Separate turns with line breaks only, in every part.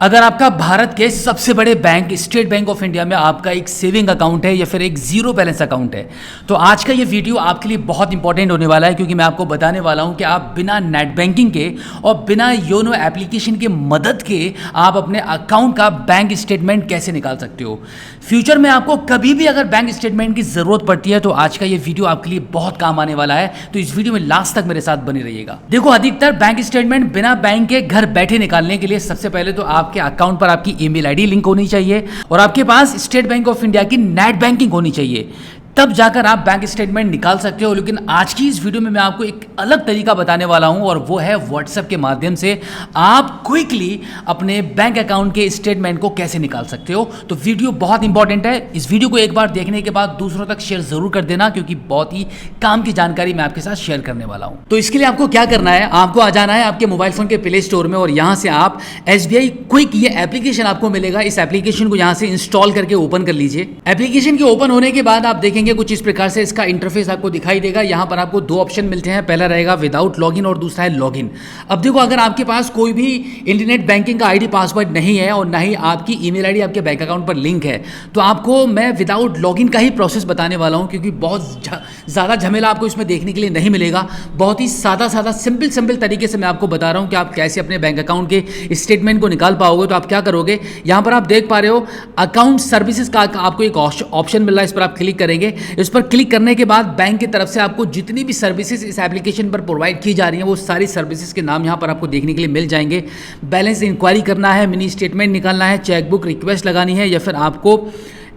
अगर आपका भारत के सबसे बड़े bank state bank of India में आपका एक सेविंग अकाउंट है या फिर एक जीरो बैलेंस अकाउंट है, तो आज का ये वीडियो आपके लिए बहुत इंपॉर्टेंट होने वाला है, क्योंकि मैं आपको बताने वाला हूं कि आप बिना नेट बैंकिंग के और बिना योनो एप्लीकेशन की मदद के आप अपने अकाउंट का बैंक स्टेटमेंट कैसे निकाल सकते हो। फ्यूचर में आपको कभी भी अगर बैंक स्टेटमेंट की ज़रूरत पड़ती है तो आज का ये वीडियो आपके लिए बहुत काम आने वाला है, तो इस वीडियो में लास्ट तक मेरे साथ बने रहिएगा। देखो, अधिकतर बैंक स्टेटमेंट बिना बैंक के घर बैठे निकालने के लिए सबसे पहले तो आपके अकाउंट पर आपकी ईमेल आईडी लिंक होनी चाहिए और आपके पास स्टेट बैंक ऑफ इंडिया की नेट बैंकिंग होनी चाहिए, तब जाकर आप बैंक स्टेटमेंट निकाल सकते हो। लेकिन आज की इस वीडियो में मैं आपको एक अलग तरीका बताने वाला हूं और वो है व्हाट्सएप के माध्यम से आप क्विकली अपने बैंक अकाउंट के स्टेटमेंट को कैसे निकाल सकते हो। तो वीडियो बहुत इंपॉर्टेंट है, इस वीडियो को एक बार देखने के बाद दूसरों तक शेयर जरूर कर देना, क्योंकि बहुत ही काम की जानकारी मैं आपके साथ शेयर करने वाला हूं। तो इसके लिए आपको क्या करना है, आपको आ जाना है आपके मोबाइल फोन के प्ले स्टोर में और यहां से आप SBI क्विक ये एप्लीकेशन आपको मिलेगा, इस एप्लीकेशन को यहां से इंस्टॉल करके ओपन कर लीजिए। एप्लीकेशन के ओपन होने के बाद आप देखेंगे कुछ इस प्रकार से इसका इंटरफेस आपको दिखाई देगा। यहां पर आपको दो ऑप्शन मिलते हैं, पहला रहेगा विदाउट लॉगिन और दूसरा है लॉगिन। अब देखो, अगर आपके पास कोई भी इंटरनेट बैंकिंग का आईडी पासवर्ड नहीं है और ना ही आपकी ईमेल आईडी आपके बैंक अकाउंट पर लिंक है, तो आपको मैं विदाउट लॉगिन का ही प्रोसेस बताने वाला हूं, क्योंकि बहुत ज़्यादा झमेला आपको इसमें देखने के लिए नहीं मिलेगा। बहुत ही सादा सिंपल तरीके से मैं आपको बता रहा हूं कि आप कैसे अपने बैंक अकाउंट के स्टेटमेंट को निकाल पाओगे। तो आप क्या करोगे, यहां पर आप देख पा रहे हो अकाउंट सर्विसेज का आपको एक ऑप्शन मिल रहा है, इस पर आप क्लिक करेंगे। इस पर क्लिक करने के बाद बैंक की तरफ से आपको जितनी भी सर्विसेज इस एप्लीकेशन पर प्रोवाइड की जा रही हैं वो सारी सर्विसेज के नाम यहां पर आपको देखने के लिए मिल जाएंगे। बैलेंस इंक्वायरी करना है, मिनी स्टेटमेंट निकालना है, चेकबुक रिक्वेस्ट लगानी है, या फिर आपको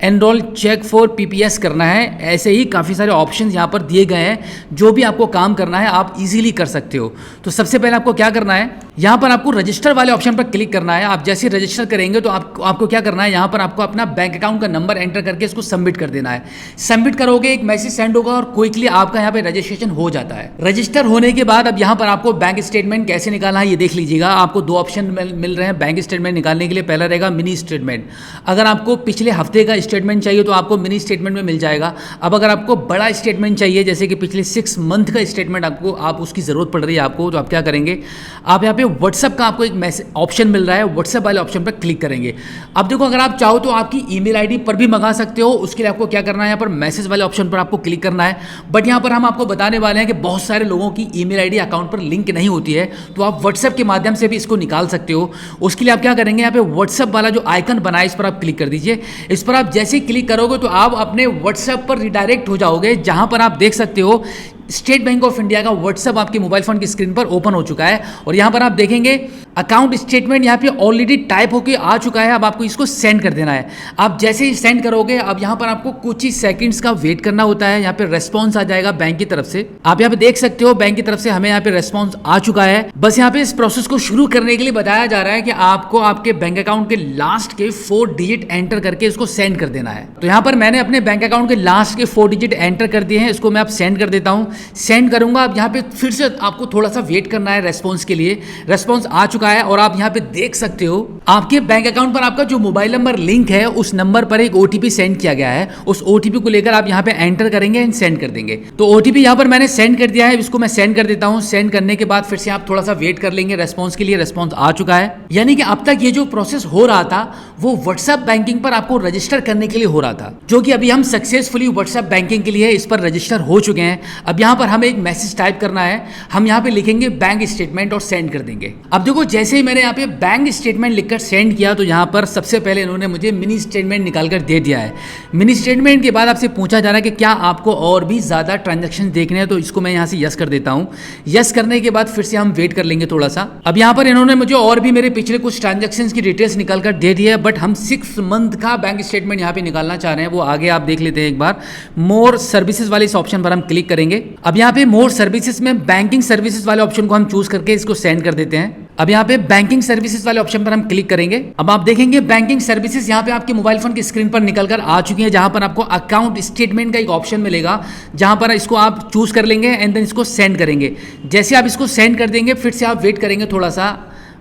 एनरोल चेक फॉर PPS करना है। ऐसे ही काफ़ी सारे ऑप्शंस यहाँ पर दिए गए हैं, जो भी आपको काम करना है आप इजीली कर सकते हो। तो सबसे पहले आपको क्या करना है, यहाँ पर आपको रजिस्टर वाले ऑप्शन पर क्लिक करना है। आप जैसे रजिस्टर करेंगे तो आपको क्या करना है, यहाँ पर आपको अपना बैंक अकाउंट का नंबर एंटर करके इसको सबमिट कर देना है। सबमिट करोगे, एक मैसेज सेंड होगा और क्विकली आपका यहाँ पे रजिस्ट्रेशन हो जाता है। रजिस्टर होने के बाद अब यहाँ पर आपको बैंक स्टेटमेंट कैसे निकालना है ये देख लीजिएगा। आपको दो ऑप्शन मिल रहे हैं बैंक स्टेटमेंट निकालने के लिए। पहला रहेगा मिनी स्टेटमेंट। अगर आपको पिछले हफ्ते का स्टेटमेंट चाहिए तो आपको मिनी स्टेटमेंट में मिल जाएगा। अब अगर आपको बड़ा स्टेटमेंट चाहिए, जैसे कि पिछले 6 मंथ का स्टेटमेंट आप उसकी जरूरत पड़ रही है आपको, तो आप क्या करेंगे, आप यहाँ पे व्हाट्सएप का आपको एक मैसेज ऑप्शन मिल रहा है, व्हाट्सएप वाले ऑप्शन पर क्लिक करेंगे। अब देखो, अगर आप चाहो तो आपकी ईमेल आईडी पर भी मंगा सकते हो। उसके लिए आपको क्या करना है, यहाँ पर मैसेज वाले ऑप्शन पर आपको क्लिक करना है। बट यहाँ पर हम आपको बताने वाले हैं कि बहुत सारे लोगों की ईमेल आईडी अकाउंट पर लिंक नहीं होती है, तो आप व्हाट्सएप के माध्यम से भी इसको निकाल सकते हो। उसके लिए आप क्या करेंगे, यहाँ पे व्हाट्सएप वाला जो आइकन बना है इस पर आप क्लिक कर दीजिए। इस पर आप जैसे ही क्लिक करोगे तो आप अपने व्हाट्सएप पर रिडायरेक्ट हो जाओगे, जहां पर आप देख सकते हो स्टेट बैंक ऑफ इंडिया का व्हाट्सएप आपके मोबाइल फोन की स्क्रीन पर ओपन हो चुका है। और यहां पर आप देखेंगे अकाउंट स्टेटमेंट यहां पे ऑलरेडी टाइप होके आ चुका है। अब आपको इसको सेंड कर देना है। आप जैसे ही सेंड करोगे, अब यहां पर आपको कुछ ही सेकंड्स का वेट करना होता है। यहां पे रेस्पॉन्स आ जाएगा बैंक की तरफ से। आप यहां पे देख सकते हो बैंक की तरफ से हमें यहां पे रेस्पॉन्स आ चुका है। बस यहां पे इस प्रोसेस को शुरू करने के लिए बताया जा रहा है कि आपको आपके बैंक अकाउंट के लास्ट के 4 डिजिट एंटर करके इसको सेंड कर देना है। तो यहां पर मैंने अपने बैंक अकाउंट के लास्ट के 4 डिजिट एंटर कर दिए हैं। इसको मैं अब सेंड कर देता हूं। सेंड करूंगा। अब यहाँ पे फिर से आपको थोड़ा सा वेट करना है रेस्पॉन्स के लिए। रेस्पॉन्स आ चुका है और आप यहाँ पे देख सकते हो आपके बैंक अकाउंट पर आपका जो मोबाइल नंबर लिंक है उस नंबर पर एक OTP सेंड किया गया है। उस OTP को लेकर आप यहाँ पे एंटर करेंगे एंड सेंड कर देंगे। तो OTP यहाँ पर मैंने सेंड कर दिया है, इसको मैं सेंड कर देता हूँ। सेंड करने के बाद फिर से आप थोड़ा सा वेट कर लेंगे रेस्पॉन्स के लिए। रेस्पॉन्स आ चुका है, यानी कि अब तक ये जो प्रोसेस हो रहा था वो व्हाट्सएप बैंकिंग पर आपको रजिस्टर करने के लिए हो रहा था, जो कि अभी हम सक्सेसफुली व्हाट्सएप बैंकिंग के लिए इस पर रजिस्टर हो चुके हैं। अब यहाँ पर हमें एक मैसेज टाइप करना है, हम यहाँ पे लिखेंगे बैंक स्टेटमेंट और सेंड कर देंगे। अब देखो, जैसे ही मैंने यहाँ पे बैंक स्टेटमेंट लिखकर सेंड किया तो यहाँ पर सबसे पहले इन्होंने मुझे मिनी स्टेटमेंट निकालकर दे दिया है। मिनी स्टेटमेंट के बाद आपसे पूछा जा रहा है कि क्या आपको और भी ज्यादा ट्रांजैक्शन देखने हैं, तो इसको मैं यहाँ से यस कर देता हूँ। यस करने के बाद फिर से हम वेट कर लेंगे थोड़ा सा। अब यहाँ पर इन्होंने मुझे और भी मेरे पिछले कुछ ट्रांजेक्शन की डिटेल्स निकालकर दे दी है, बट हम 6 मंथ का बैंक स्टेटमेंट यहाँ पे निकालना चाह रहे हैं। वो आगे आप देख लेते हैं एक बार। मोर सर्विसेज वाले इस ऑप्शन पर हम क्लिक करेंगे। अब यहाँ पे मोर सर्विसेज में बैंकिंग सर्विसेज वाले ऑप्शन को हम चूज करके इसको सेंड कर देते हैं। अब यहाँ पे बैंकिंग सर्विसेज वाले ऑप्शन पर हम क्लिक करेंगे। अब आप देखेंगे बैंकिंग सर्विसेज यहाँ पे आपके मोबाइल फोन की स्क्रीन पर निकलकर आ चुकी है, जहां पर आपको अकाउंट स्टेटमेंट का एक ऑप्शन मिलेगा, जहां पर इसको आप चूज कर लेंगे एंड देन इसको सेंड करेंगे। जैसे आप इसको सेंड कर देंगे फिर से आप वेट करेंगे थोड़ा सा।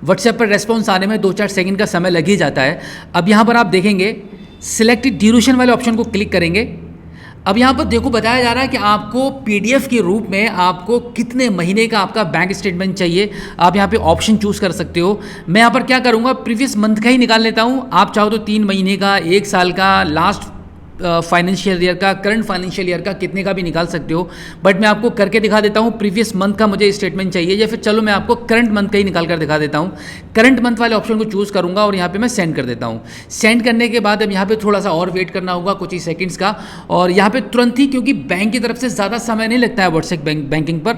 व्हाट्सएप पर रेस्पॉन्स आने में 2-4 सेकंड का समय लग ही जाता है। अब यहाँ पर आप देखेंगे सिलेक्ट ड्यूरेशन वाले ऑप्शन को क्लिक करेंगे। अब यहाँ पर देखो बताया जा रहा है कि आपको पीडीएफ के रूप में आपको कितने महीने का आपका बैंक स्टेटमेंट चाहिए। आप यहाँ पे ऑप्शन चूज़ कर सकते हो। मैं यहाँ पर क्या करूँगा, प्रीवियस मंथ का ही निकाल लेता हूँ। आप चाहो तो 3 महीने का, 1 साल का, लास्ट फाइनेंशियल ईयर का, करंट फाइनेंशियल ईयर का, कितने का भी निकाल सकते हो। बट मैं आपको करके दिखा देता हूँ। प्रीवियस मंथ का मुझे स्टेटमेंट चाहिए, या फिर चलो मैं आपको करंट मंथ का ही निकाल कर दिखा देता हूँ। करंट मंथ वाले ऑप्शन को चूज़ करूँगा और यहाँ पे मैं सेंड कर देता हूँ। सेंड करने के बाद अब यहाँ पे थोड़ा सा और वेट करना होगा, कुछ ही सेकंड्स का। और यहाँ पे तुरंत ही, क्योंकि बैंक की तरफ से ज़्यादा समय नहीं लगता है व्हाट्सएप बैंकिंग पर,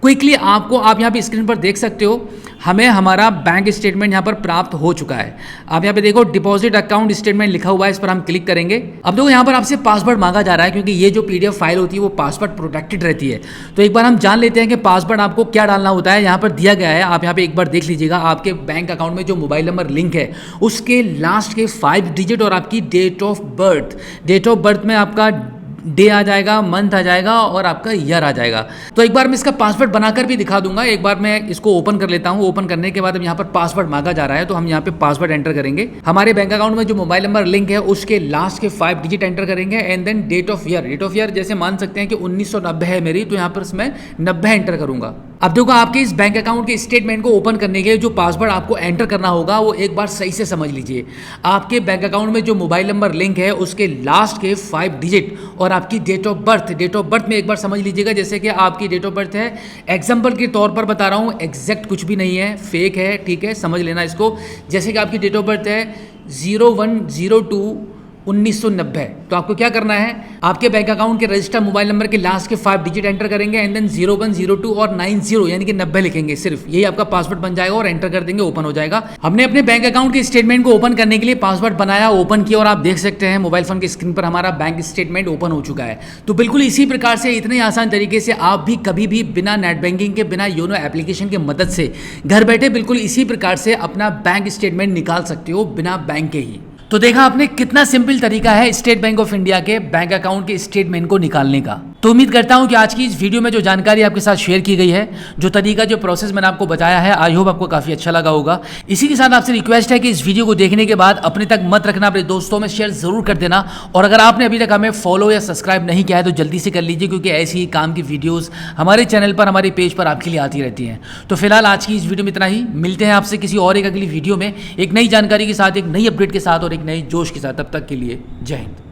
क्विकली आप यहाँ पे स्क्रीन पर देख सकते हो, हमें हमारा बैंक स्टेटमेंट यहाँ पर प्राप्त हो चुका है। आप यहाँ पे देखो डिपॉजिट अकाउंट स्टेटमेंट लिखा हुआ है, इस पर हम क्लिक करेंगे। अब देखो यहाँ पर आपसे पासवर्ड मांगा जा रहा है, क्योंकि ये जो पीडीएफ फाइल होती है वो पासवर्ड प्रोटेक्टेड रहती है। तो एक बार हम जान लेते हैं कि पासवर्ड आपको क्या डालना होता है। यहाँ पर दिया गया है, आप यहाँ पे एक बार देख लीजिएगा। आपके बैंक अकाउंट में जो मोबाइल नंबर लिंक है उसके लास्ट के 5 डिजिट और आपकी date of birth. Date of birth में आपका डे आ जाएगा, मंथ आ जाएगा और आपका ईयर आ जाएगा। तो एक बार मैं इसका पासवर्ड बनाकर भी दिखा दूंगा। एक बार मैं इसको ओपन कर लेता हूं। ओपन करने के बाद अब यहाँ पर पासवर्ड मांगा जा रहा है, तो हम यहाँ पे पासवर्ड एंटर करेंगे। हमारे बैंक अकाउंट में जो मोबाइल नंबर लिंक है उसके लास्ट के 5 डिजिट एंटर करेंगे and then date of year. Date of year जैसे मान सकते हैं कि 1990 है मेरी, तो यहाँ पर मैं 90 एंटर करूंगा। अब देखो आपके इस बैंक अकाउंट के स्टेटमेंट को ओपन करने के जो पासवर्ड आपको एंटर करना होगा वो एक बार सही से समझ लीजिए। आपके बैंक अकाउंट में जो मोबाइल नंबर लिंक है उसके लास्ट के 5 डिजिट और आपकी date of birth. Date of birth में एक बार समझ लीजिएगा, जैसे कि आपकी डेट ऑफ बर्थ है, एग्जाम्पल के तौर पर बता रहा हूँ, एग्जैक्ट कुछ भी नहीं है, फेक है, ठीक है, समझ लेना इसको। जैसे कि आपकी डेट ऑफ बर्थ है 01/02/1990, तो आपको क्या करना है, आपके बैंक अकाउंट के रजिस्टर्ड मोबाइल नंबर के लास्ट के 5 डिजिट एंटर करेंगे एंड देन 0102 और 90 यानी कि 90 लिखेंगे सिर्फ। यही आपका पासवर्ड बन जाएगा और एंटर कर देंगे, ओपन हो जाएगा। हमने अपने बैंक अकाउंट के स्टेटमेंट को ओपन करने के लिए पासवर्ड बनाया, ओपन किया और आप देख सकते हैं मोबाइल फोन की स्क्रीन पर हमारा बैंक स्टेटमेंट ओपन हो चुका है। तो बिल्कुल इसी प्रकार से, इतने आसान तरीके से आप भी कभी भी बिना नेट बैंकिंग के, बिना योनो एप्लीकेशन की मदद से घर बैठे बिल्कुल इसी प्रकार से अपना बैंक स्टेटमेंट निकाल सकते हो, बिना बैंक के ही। तो देखा आपने कितना सिंपल तरीका है स्टेट बैंक ऑफ इंडिया के बैंक अकाउंट के स्टेटमेंट को निकालने का। तो उम्मीद करता हूं कि आज की इस वीडियो में जो जानकारी आपके साथ शेयर की गई है, जो तरीका, जो प्रोसेस मैंने आपको बताया है, आई होप आपको काफी अच्छा लगा होगा। इसी के साथ आपसे रिक्वेस्ट है कि इस वीडियो को देखने के बाद अपने तक मत रखना, अपने दोस्तों में शेयर जरूर कर देना। और अगर आपने अभी तक हमें फॉलो या सब्सक्राइब नहीं किया है तो जल्दी से कर लीजिए, क्योंकि ऐसी ही काम की वीडियोस हमारे चैनल पर, हमारे पेज पर आपके लिए आती रहती हैं। तो फिलहाल आज की इस वीडियो में इतना ही। मिलते हैं आपसे किसी और एक अगली वीडियो में, एक नई जानकारी के साथ, एक नई अपडेट के साथ और एक नई जोश के साथ। तब तक के लिए जय हिंद।